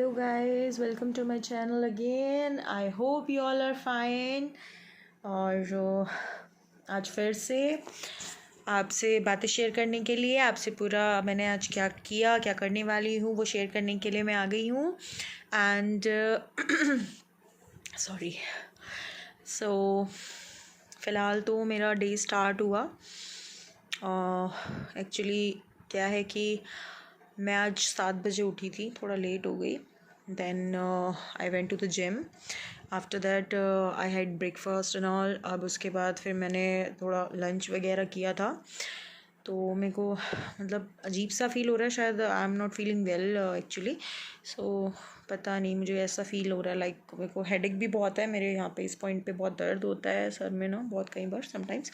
Hello guys, welcome to my channel again. I hope you all are fine. और आज फिर से आपसे बातें शेयर करने के लिए आपसे पूरा मैंने आज क्या किया क्या करने वाली हूँ वो शेयर करने के लिए मैं आ गई हूँ. एंड सॉरी सो फ़िलहाल तो मेरा डे स्टार्ट हुआ. एक्चुअली क्या है कि मैं आज 7 बजे उठी थी, थोड़ा लेट हो गई. Then I went to the gym. After that I had breakfast and all. अब उसके बाद फिर मैंने थोड़ा लंच वगैरह किया था. तो मेरे को मतलब अजीब सा फील हो रहा है, शायद I am not feeling well actually. So पता नहीं, मुझे ऐसा फील हो रहा है लाइक मेरे को हेडेक भी बहुत है. मेरे यहाँ पे इस पॉइंट पे बहुत दर्द होता है सर में ना, बहुत कई बार समटाइम्स.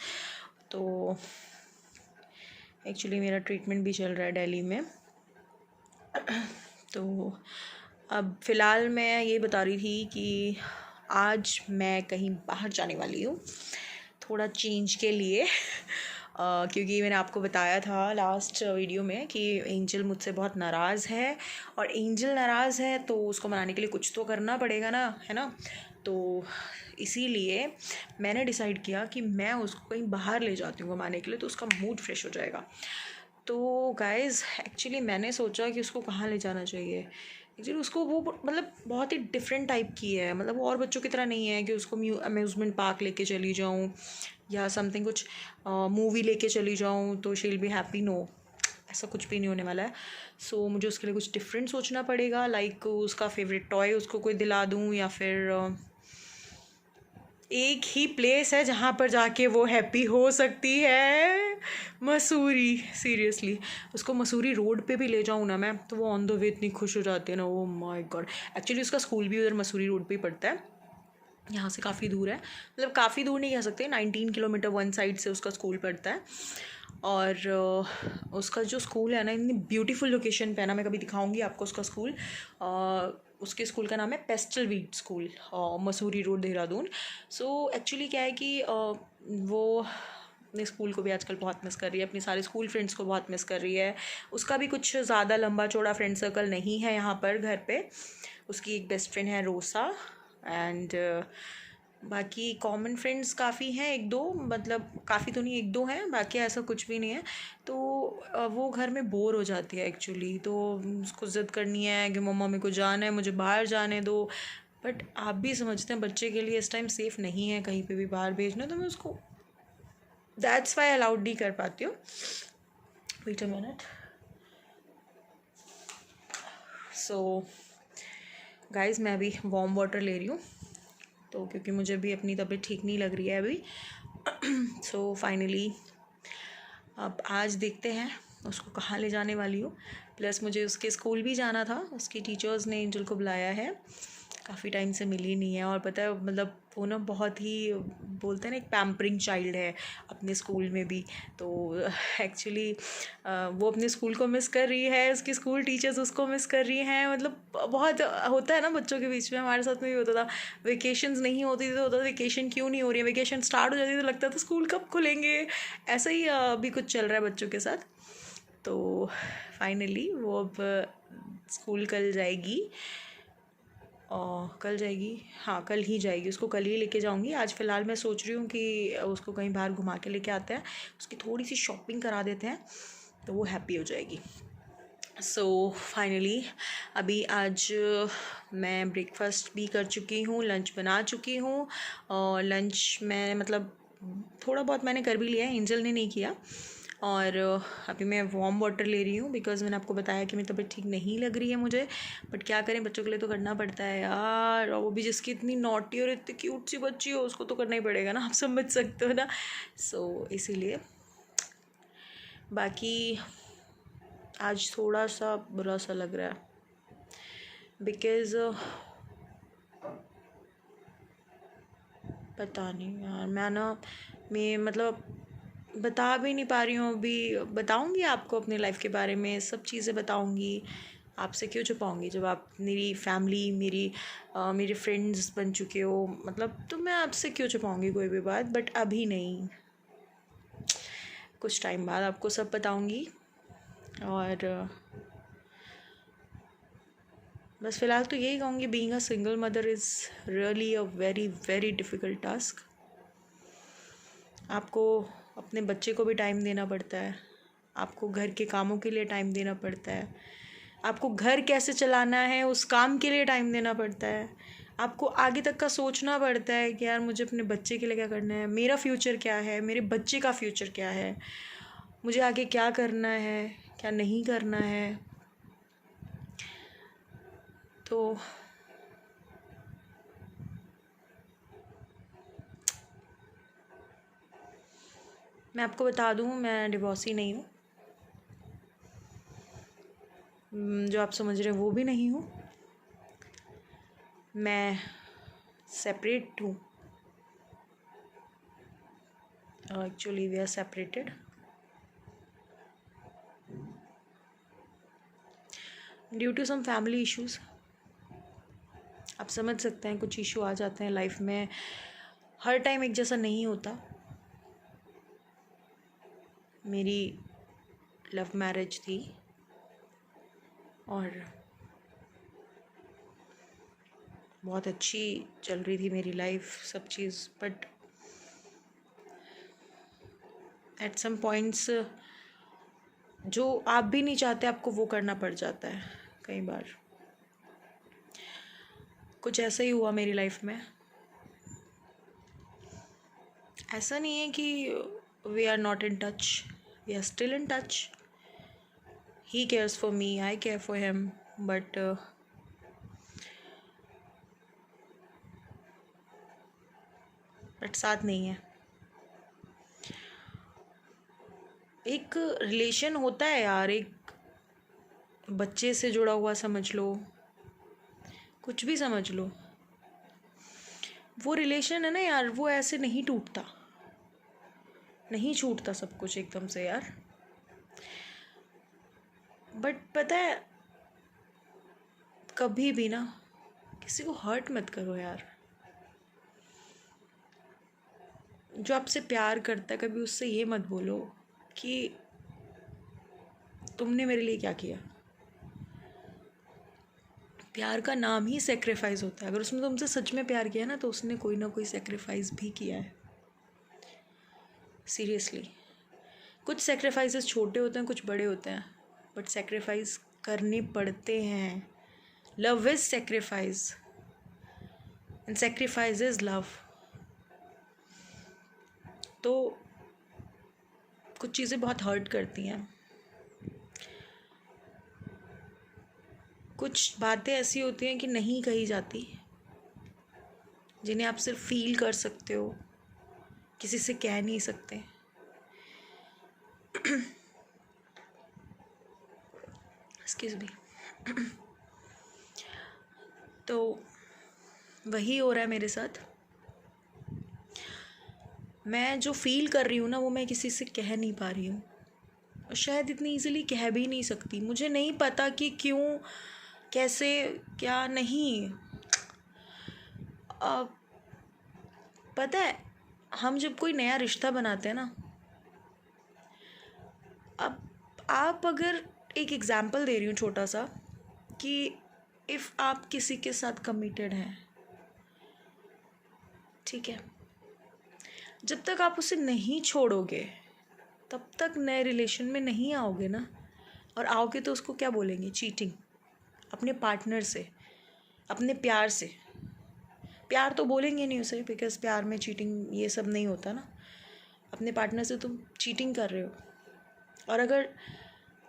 तो एक्चुअली मेरा ट्रीटमेंट भी चल रहा है दिल्ली में. तो अब फ़िलहाल मैं ये बता रही थी कि आज मैं कहीं बाहर जाने वाली हूँ थोड़ा चेंज के लिए. क्योंकि मैंने आपको बताया था लास्ट वीडियो में कि एंजल मुझसे बहुत नाराज़ है, और एंजल नाराज़ है तो उसको मनाने के लिए कुछ तो करना पड़ेगा ना, है ना. तो इसीलिए मैंने डिसाइड किया कि मैं उसको कहीं बाहर ले जाती हूँ घुमाने के लिए, तो उसका मूड फ्रेश हो जाएगा. तो गाइज़ एक्चुअली मैंने सोचा कि उसको कहाँ ले जाना चाहिए. एक्चुअली उसको वो मतलब बहुत ही डिफरेंट टाइप की है. मतलब वो और बच्चों की तरह नहीं है कि उसको अम्यूज़मेंट पार्क लेके चली जाऊँ या समथिंग कुछ मूवी लेके चली जाऊँ तो she will be happy. No, ऐसा कुछ भी नहीं होने वाला है. सो मुझे उसके लिए कुछ डिफरेंट सोचना पड़ेगा. लाइक उसका फेवरेट टॉय उसको कोई दिला दूँ, या फिर एक ही प्लेस है जहाँ पर जाके वो हैप्पी हो सकती है, मसूरी. सीरियसली उसको मसूरी रोड पे भी ले जाऊँ ना मैं, तो वो ऑन द वे इतनी खुश हो जाती है ना. Oh my God. एक्चुअली उसका स्कूल भी उधर मसूरी रोड पे ही पड़ता है, यहाँ से काफ़ी दूर है. मतलब काफ़ी दूर नहीं कह सकते, 19 किलोमीटर वन साइड से उसका स्कूल पड़ता है. और उसका जो स्कूल है ना, इतनी ब्यूटीफुल लोकेशन पे है ना. मैं कभी दिखाऊंगी आपको उसका स्कूल. उसके स्कूल का नाम है pastel wheat school, Mussoorie road, Dehradun. So actually क्या है कि वो अपने स्कूल को भी आजकल बहुत मिस कर रही है, अपने सारे स्कूल फ्रेंड्स को बहुत मिस कर रही है. उसका भी कुछ ज़्यादा लंबा चौड़ा फ्रेंड सर्कल नहीं है यहाँ पर घर पे. उसकी एक बेस्ट फ्रेंड है रोसा, एंड बाकी कॉमन फ्रेंड्स काफ़ी हैं, एक दो, मतलब काफ़ी तो नहीं, एक दो हैं, बाकी ऐसा कुछ भी नहीं है. तो वो घर में बोर हो जाती है एक्चुअली. तो उसको ज़िद करनी है कि मम्मा मेरे को जाना है, मुझे बाहर जाने दो. बट आप भी समझते हैं बच्चे के लिए इस टाइम सेफ़ नहीं है कहीं पे भी बाहर भेजना. तो मैं उसको दैट्स वाई अलाउड नहीं कर पाती हूँ. Wait a minute. So guys मैं अभी वार्म वाटर ले रही हूँ, तो क्योंकि मुझे भी अपनी तबीयत ठीक नहीं लग रही है अभी. सो फाइनली अब आज देखते हैं उसको कहाँ ले जाने वाली हूँ. प्लस मुझे उसके स्कूल भी जाना था. उसकी टीचर्स ने एंजल को बुलाया है, काफ़ी टाइम से मिली नहीं है. और पता है मतलब वो ना बहुत ही बोलते हैं ना, एक पैम्परिंग चाइल्ड है अपने स्कूल में भी. तो एक्चुअली वो अपने स्कूल को मिस कर रही है, उसकी स्कूल टीचर्स उसको मिस कर रही हैं. मतलब बहुत होता है ना बच्चों के बीच में. हमारे साथ में भी होता था. वेकेशंस नहीं होती थी तो होता था वेकेशन क्यों नहीं हो रही है, वेकेशन स्टार्ट हो जाती तो लगता था स्कूल कब खुलेंगे. ऐसा ही अभी कुछ चल रहा है बच्चों के साथ. तो फाइनली वो अब स्कूल कल जाएगी. और कल जाएगी, हाँ कल ही जाएगी. उसको कल ही लेके जाऊंगी. आज फ़िलहाल मैं सोच रही हूँ कि उसको कहीं बाहर घुमा के लेके आते हैं, उसकी थोड़ी सी शॉपिंग करा देते हैं, तो वो हैप्पी हो जाएगी. सो फाइनली अभी आज मैं ब्रेकफास्ट भी कर चुकी हूँ, लंच बना चुकी हूँ. और लंच में मतलब थोड़ा बहुत मैंने कर भी लिया है, एंजल ने नहीं किया. और अभी मैं वार्म वाटर ले रही हूँ बिकॉज़ मैंने आपको बताया कि मेरी तबीयत ठीक नहीं लग रही है मुझे. बट क्या करें, बच्चों के लिए तो करना पड़ता है यार. और वो भी जिसकी इतनी नॉटी और इतनी क्यूट सी बच्ची हो, उसको तो करना ही पड़ेगा ना, आप समझ सकते हो ना. सो इसीलिए बाकी आज थोड़ा सा बुरा सा लग रहा है बिकॉज़ पता नहीं यार, मैं मतलब बता भी नहीं पा रही हूँ. अभी बताऊँगी आपको अपने लाइफ के बारे में, सब चीज़ें बताऊँगी. आपसे क्यों छुपाऊँगी जब आप मेरी फैमिली, मेरे फ्रेंड्स बन चुके हो. मतलब तो मैं आपसे क्यों छुपाऊँगी कोई भी बात. बट अभी नहीं, कुछ टाइम बाद आपको सब बताऊँगी. और बस फ़िलहाल तो यही कहूँगी, being a single mother is really a very very difficult task. आपको अपने बच्चे को भी टाइम देना पड़ता है, आपको घर के कामों के लिए टाइम देना पड़ता है, आपको घर कैसे चलाना है उस काम के लिए टाइम देना पड़ता है, आपको आगे तक का सोचना पड़ता है कि यार मुझे अपने बच्चे के लिए क्या करना है, मेरा फ्यूचर क्या है, मेरे बच्चे का फ्यूचर क्या है, मुझे आगे क्या करना है, क्या नहीं करना है। तो मैं आपको बता दूँ, मैं डिवोर्सी नहीं हूँ, जो आप समझ रहे हो वो भी नहीं हूँ, मैं सेपरेट हूँ। Actually we are separated due to some family issues. आप समझ सकते हैं, कुछ इशू आ जाते हैं लाइफ में, हर टाइम एक जैसा नहीं होता। मेरी लव मैरिज थी और बहुत अच्छी चल रही थी मेरी लाइफ, सब चीज़, बट एट सम पॉइंट्स जो आप भी नहीं चाहते आपको वो करना पड़ जाता है कई बार। कुछ ऐसा ही हुआ मेरी लाइफ में। ऐसा नहीं है कि we are not in touch, we are still in touch. He cares for me, I care for him, but साथ नहीं है। एक रिलेशन होता है यार, एक बच्चे से जुड़ा हुआ समझ लो, कुछ भी समझ लो, वो रिलेशन है ना यार, वो ऐसे नहीं टूटता, नहीं छूटता सब कुछ एकदम से यार। बट पता है, कभी भी ना किसी को हर्ट मत करो यार। जो आपसे प्यार करता है, कभी उससे ये मत बोलो कि तुमने मेरे लिए क्या किया। प्यार का नाम ही सेक्रीफाइस होता है। अगर उसने तुमसे सच में प्यार किया ना, तो उसने कोई ना कोई सेक्रीफाइस भी किया है, सीरियसली। कुछ सेक्रीफाइसेस छोटे होते हैं, कुछ बड़े होते हैं, बट सेक्रीफाइस करने पड़ते हैं। Love is sacrifice and sacrifice is love. तो कुछ चीज़ें बहुत हर्ट करती हैं, कुछ बातें ऐसी होती हैं कि नहीं कही जाती, जिन्हें आप सिर्फ फील कर सकते हो, किसी से कह नहीं सकते। Excuse me. तो वही हो रहा है मेरे साथ। मैं जो फील कर रही हूँ ना, वो मैं किसी से कह नहीं पा रही हूँ, और शायद इतनी इजीली कह भी नहीं सकती। मुझे नहीं पता कि क्यों, कैसे, क्या नहीं। पता है, हम जब कोई नया रिश्ता बनाते हैं ना, अब आप अगर, एक एग्ज़ाम्पल दे रही हूँ छोटा सा, कि इफ़ आप किसी के साथ कमिटेड हैं, ठीक है, जब तक आप उसे नहीं छोड़ोगे तब तक नए रिलेशन में नहीं आओगे ना। और आओगे तो उसको क्या बोलेंगे? चीटिंग। अपने पार्टनर से, अपने प्यार से। प्यार तो बोलेंगे नहीं उसे, बिकॉज प्यार में चीटिंग ये सब नहीं होता ना। अपने पार्टनर से तुम चीटिंग कर रहे हो, और अगर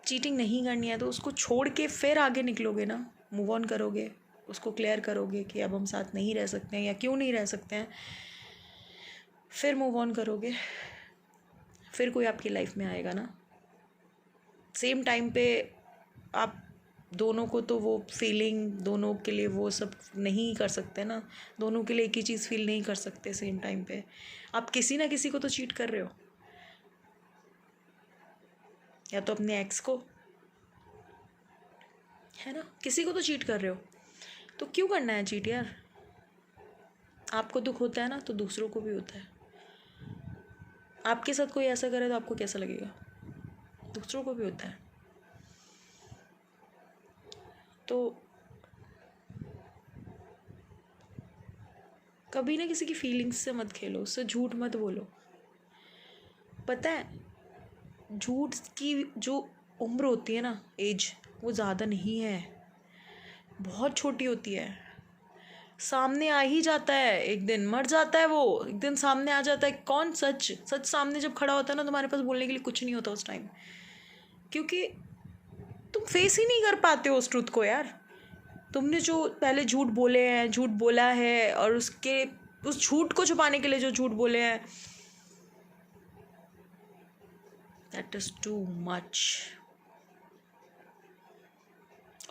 चीटिंग नहीं करनी है तो उसको छोड़ के फिर आगे निकलोगे ना, मूव ऑन करोगे, उसको क्लियर करोगे कि अब हम साथ नहीं रह सकते हैं या क्यों नहीं रह सकते हैं, फिर मूव ऑन करोगे, फिर कोई आपकी लाइफ में आएगा ना। सेम टाइम पे आप दोनों को तो वो फीलिंग, दोनों के लिए वो सब नहीं कर सकते ना, दोनों के लिए एक ही चीज़ फील नहीं कर सकते सेम टाइम पे। आप किसी ना किसी को तो चीट कर रहे हो, या तो अपने एक्स को, है ना, किसी को तो चीट कर रहे हो। तो क्यों करना है चीट यार? आपको दुख होता है ना, तो दूसरों को भी होता है। आपके साथ कोई ऐसा करे तो आपको कैसा लगेगा? दूसरों को भी होता है। तो कभी ना किसी की फीलिंग्स से मत खेलो, उससे झूठ मत बोलो। पता है झूठ की जो उम्र होती है ना, एज, वो ज़्यादा नहीं है, बहुत छोटी होती है। सामने आ ही जाता है, एक दिन मर जाता है वो, एक दिन सामने आ जाता है। कौन सच सच सामने जब खड़ा होता है ना, तुम्हारे पास बोलने के लिए कुछ नहीं होता उस टाइम, क्योंकि तुम फेस ही नहीं कर पाते हो उस ट्रुथ को यार। तुमने जो पहले झूठ बोले हैं, झूठ बोला है, और उसके उस झूठ को छुपाने के लिए जो झूठ बोले हैं, दैट इज टू मच।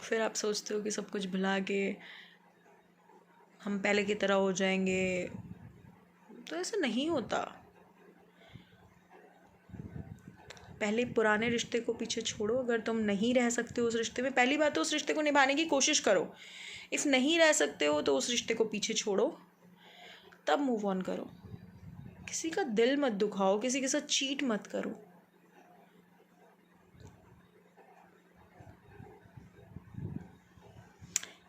फिर आप सोचते हो कि सब कुछ भुला के हम पहले की तरह हो जाएंगे, तो ऐसा नहीं होता। पहले पुराने रिश्ते को पीछे छोड़ो। अगर तुम नहीं रह सकते हो उस रिश्ते में, पहली बात तो उस रिश्ते को निभाने की कोशिश करो। इफ़ नहीं रह सकते हो तो उस रिश्ते को पीछे छोड़ो, तब मूव ऑन करो। किसी का दिल मत दुखाओ, किसी के साथ चीट मत करो।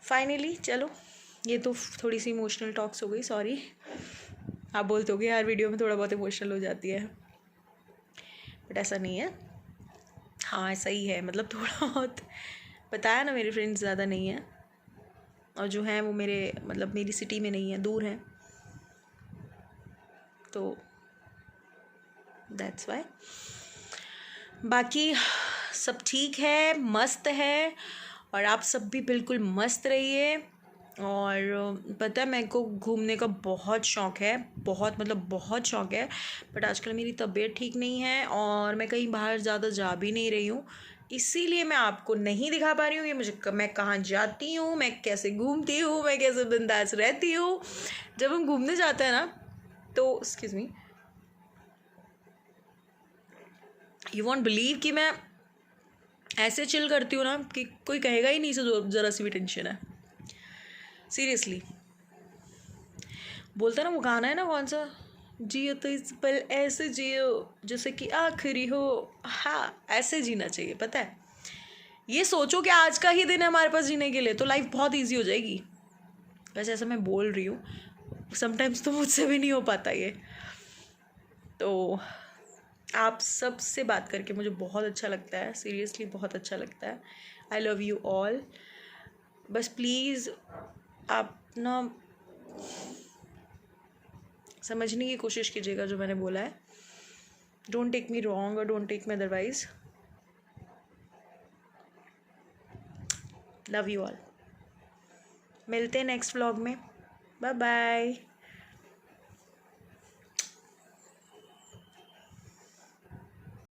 फाइनली चलो, ये तो थोड़ी सी इमोशनल टॉक्स हो गई, सॉरी। आप बोलते हो कि यार वीडियो में थोड़ा बहुत इमोशनल हो जाती है, बट ऐसा नहीं है। हाँ ऐसा ही है, मतलब थोड़ा बहुत। बताया ना, मेरे फ्रेंड्स ज़्यादा नहीं हैं, और जो हैं वो मेरे मतलब मेरी सिटी में नहीं है, दूर हैं, तो दैट्स वाई। बाकी सब ठीक है, मस्त है, और आप सब भी बिल्कुल मस्त रहिए। और पता है मेरे को घूमने का बहुत शौक़ है, बहुत मतलब बहुत शौक़ है, बट आजकल मेरी तबीयत ठीक नहीं है और मैं कहीं बाहर ज़्यादा जा भी नहीं रही हूँ, इसीलिए मैं आपको नहीं दिखा पा रही हूँ। ये मुझे मैं कहाँ जाती हूँ, मैं कैसे घूमती हूँ, मैं कैसे बिंदास रहती हूँ। जब हम घूमने जाते हैं ना, तो excuse me, you won't believe कि मैं ऐसे चिल करती हूँ ना कि कोई कहेगा ही नहीं से ज़रा सी भी टेंशन है। सीरियसली, बोलता ना वो गाना है ना, कौन सा, जियो तो इस पल ऐसे जियो जैसे कि आखिरी हो। हाँ ऐसे जीना चाहिए, पता है। ये सोचो कि आज का ही दिन है हमारे पास जीने के लिए, तो लाइफ बहुत इजी हो जाएगी। वैसे ऐसा मैं बोल रही हूँ, समटाइम्स तो मुझसे भी नहीं हो पाता ये। तो आप सब से बात करके मुझे बहुत अच्छा लगता है, सीरियसली बहुत अच्छा लगता है। I love you all. बस प्लीज़ आप ना समझने की कोशिश कीजिएगा जो मैंने बोला है। डोंट टेक मी रॉन्ग और don't take me otherwise. Love you all. मिलते हैं नेक्स्ट व्लॉग में। Bye bye.